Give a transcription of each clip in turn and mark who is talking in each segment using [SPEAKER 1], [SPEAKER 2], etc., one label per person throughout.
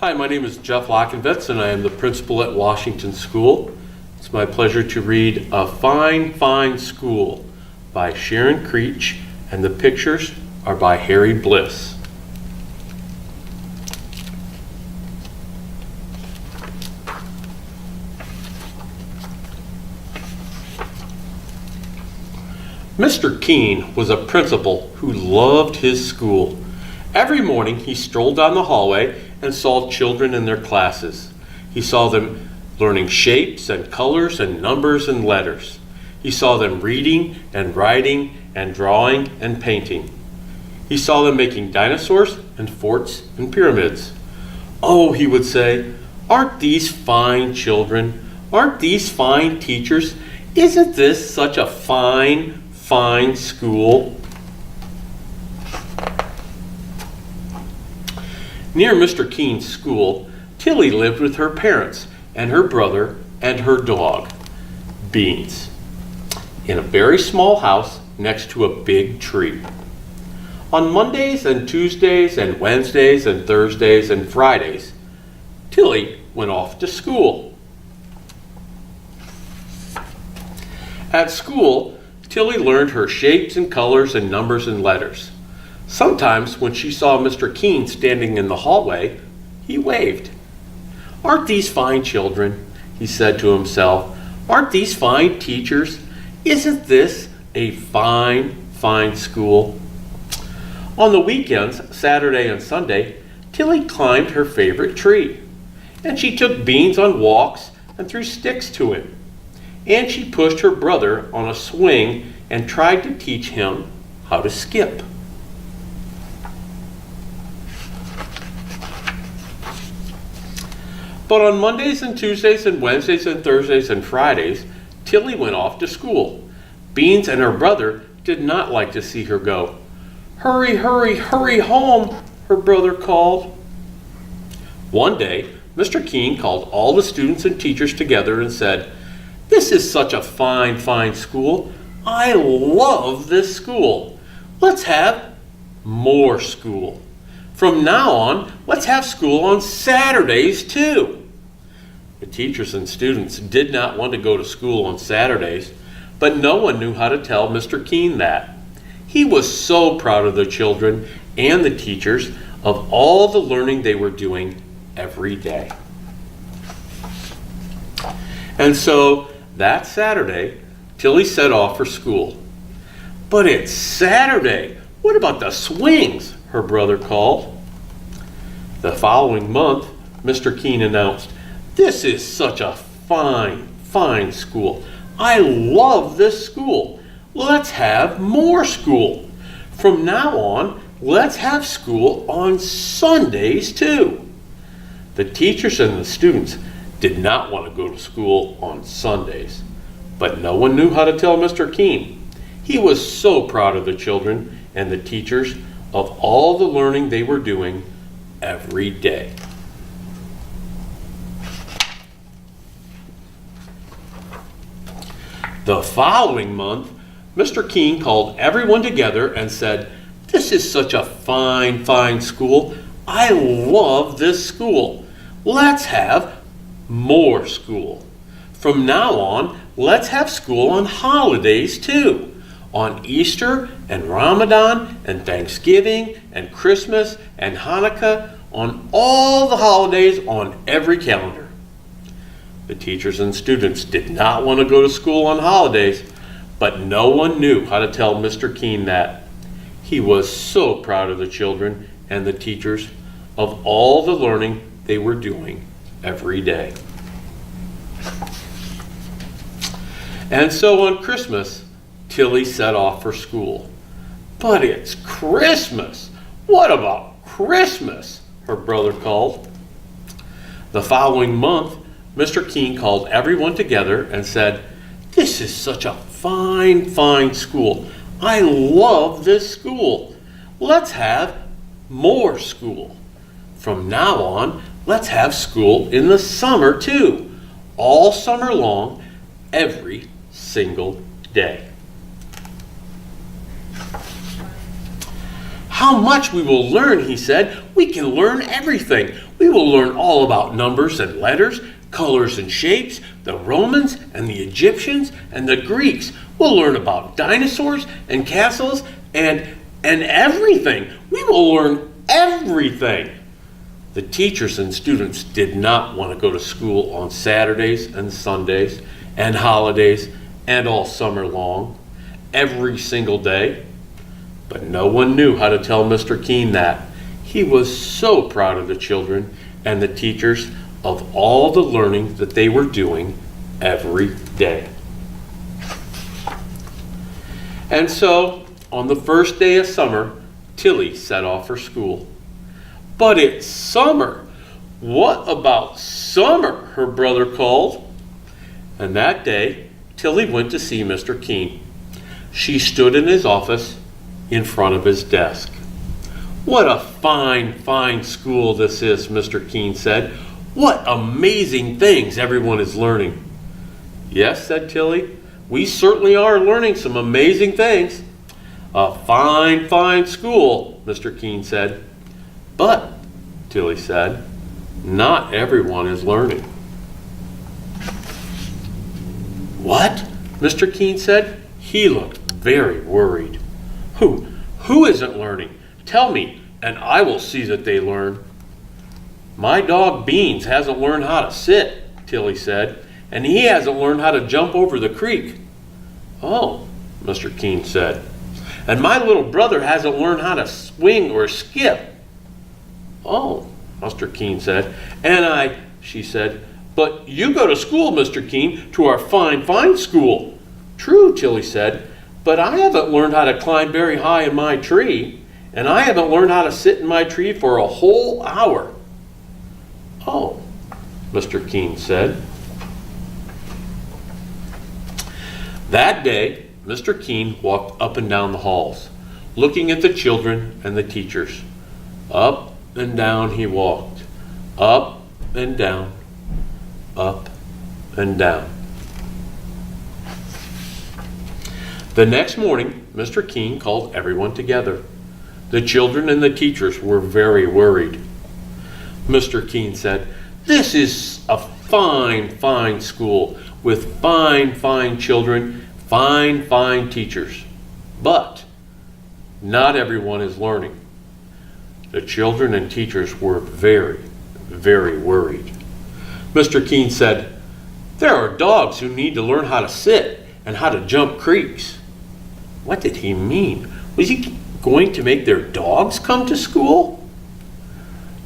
[SPEAKER 1] Hi, my name is Jeff Lockenvitz, and I am the principal at Washington School. It's my pleasure to read A Fine, Fine School by Sharon Creech, and the pictures are by Harry Bliss. Mr. Keene was a principal who loved his school. Every morning he strolled down the hallway and saw children in their classes. He saw them learning shapes and colors and numbers and letters. He saw them reading and writing and drawing and painting. He saw them making dinosaurs and forts and pyramids. Oh, he would say, aren't these fine children? Aren't these fine teachers? Isn't this such a fine, fine school? Near Mr. Keene's school, Tilly lived with her parents and her brother and her dog, Beans, in a very small house next to a big tree. On Mondays and Tuesdays and Wednesdays and Thursdays and Fridays, Tilly went off to school. At school, Tilly learned her shapes and colors and numbers and letters. Sometimes when she saw Mr. Keene standing in the hallway, he waved. Aren't these fine children? He said to himself. Aren't these fine teachers? Isn't this a fine, fine school? On the weekends, Saturday and Sunday, Tilly climbed her favorite tree. And she took Beans on walks and threw sticks to him. And she pushed her brother on a swing and tried to teach him how to skip. But on Mondays and Tuesdays and Wednesdays and Thursdays and Fridays, Tilly went off to school. Beans and her brother did not like to see her go. Hurry, hurry, hurry home, her brother called. One day, Mr. Keene called all the students and teachers together and said, "This is such a fine, fine school. I love this school. Let's have more school. From now on, let's have school on Saturdays too." The teachers and students did not want to go to school on Saturdays, but no one knew how to tell Mr. Keene that. He was so proud of the children and the teachers of all the learning they were doing every day. And so that Saturday, Tilly set off for school. "But it's Saturday. What about the swings?" her brother called. The following month, Mr. Keene announced, "This is such a fine, fine school. I love this school. Let's have more school. From now on, let's have school on Sundays too." The teachers and the students did not want to go to school on Sundays, but no one knew how to tell Mr. Keene. He was so proud of the children and the teachers of all the learning they were doing every day. The following month, Mr. Keene called everyone together and said, "This is such a fine, fine school. I love this school. Let's have more school. From now on, let's have school on holidays too. On Easter and Ramadan and Thanksgiving and Christmas and Hanukkah, on all the holidays on every calendar." The teachers and students did not want to go to school on holidays, but no one knew how to tell Mr. Keene that. He was so proud of the children and the teachers of all the learning they were doing every day. And so on Christmas, Tilly set off for school. "But it's Christmas. What about Christmas?" her brother called. The following month, Mr. Keene called everyone together and said, "This is such a fine, fine school. I love this school. Let's have more school. From now on, let's have school in the summer too, all summer long, every single day." How much we will learn, he said. We can learn everything. We will learn all about numbers and letters, colors and shapes, the Romans and the Egyptians and the Greeks. We'll learn about dinosaurs and castles and everything. We will learn everything. The teachers and students did not want to go to school on Saturdays and Sundays and holidays and all summer long, every single day. But no one knew how to tell Mr. Keene that. He was so proud of the children and the teachers of all the learning that they were doing every day. And so, on the first day of summer, Tilly set off for school. But it's summer. What about summer? Her brother called. And that day, Tilly went to see Mr. Keene. She stood in his office in front of his desk. What a fine, fine school this is, Mr. Keene said. What amazing things everyone is learning. Yes, said Tilly, we certainly are learning some amazing things. A fine, fine school, Mr. Keene said. But, Tilly said, not everyone is learning. What? Mr. Keene said. He looked very worried. Who isn't learning? Tell me, and I will see that they learn. My dog Beans hasn't learned how to sit, Tilly said, and he hasn't learned how to jump over the creek. Oh, Mr. Keene said. And my little brother hasn't learned how to swing or skip. Oh, Mr. Keene said. And she said, but you go to school, Mr. Keene, to our fine, fine school. True, Tilly said, but I haven't learned how to climb very high in my tree, and I haven't learned how to sit in my tree for a whole hour. Oh, Mr. Keene said. That day, Mr. Keene walked up and down the halls, looking at the children and the teachers. Up and down he walked, up and down, up and down. The next morning, Mr. Keene called everyone together. The children and the teachers were very worried. Mr. Keene said, this is a fine, fine school with fine, fine children, fine, fine teachers. But not everyone is learning. The children and teachers were very, very worried. Mr. Keene said, there are dogs who need to learn how to sit and how to jump creeks. What did he mean? Was he going to make their dogs come to school?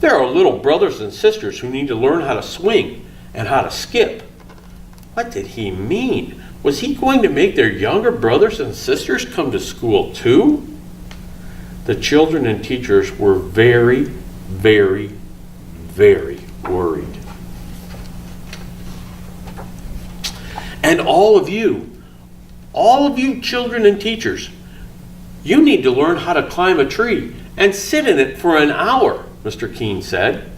[SPEAKER 1] There are little brothers and sisters who need to learn how to swing and how to skip. What did he mean? Was he going to make their younger brothers and sisters come to school too? The children and teachers were very, very, very worried. And all of you children and teachers, you need to learn how to climb a tree and sit in it for an hour, Mr. Keene said.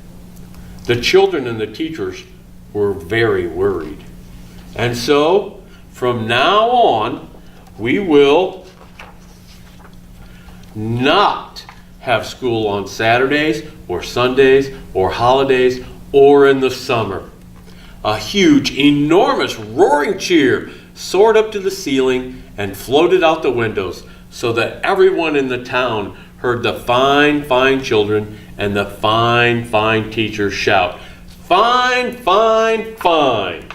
[SPEAKER 1] The children and the teachers were very worried. And so, from now on, we will not have school on Saturdays or Sundays or holidays or in the summer. A huge, enormous roaring cheer soared up to the ceiling and floated out the windows so that everyone in the town heard the fine, fine children and the fine, fine teachers shout, fine, fine, fine.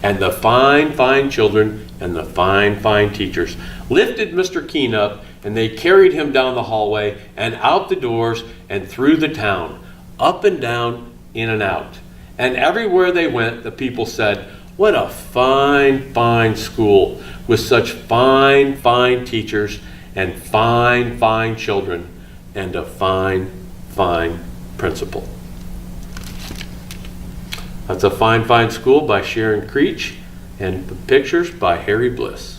[SPEAKER 1] And the fine, fine children and the fine, fine teachers lifted Mr. Keene up, and they carried him down the hallway and out the doors and through the town, up and down, in and out. And everywhere they went, the people said, what a fine, fine school with such fine, fine teachers and fine, fine children and a fine, fine principal. That's A Fine, Fine School by Sharon Creech and the pictures by Harry Bliss.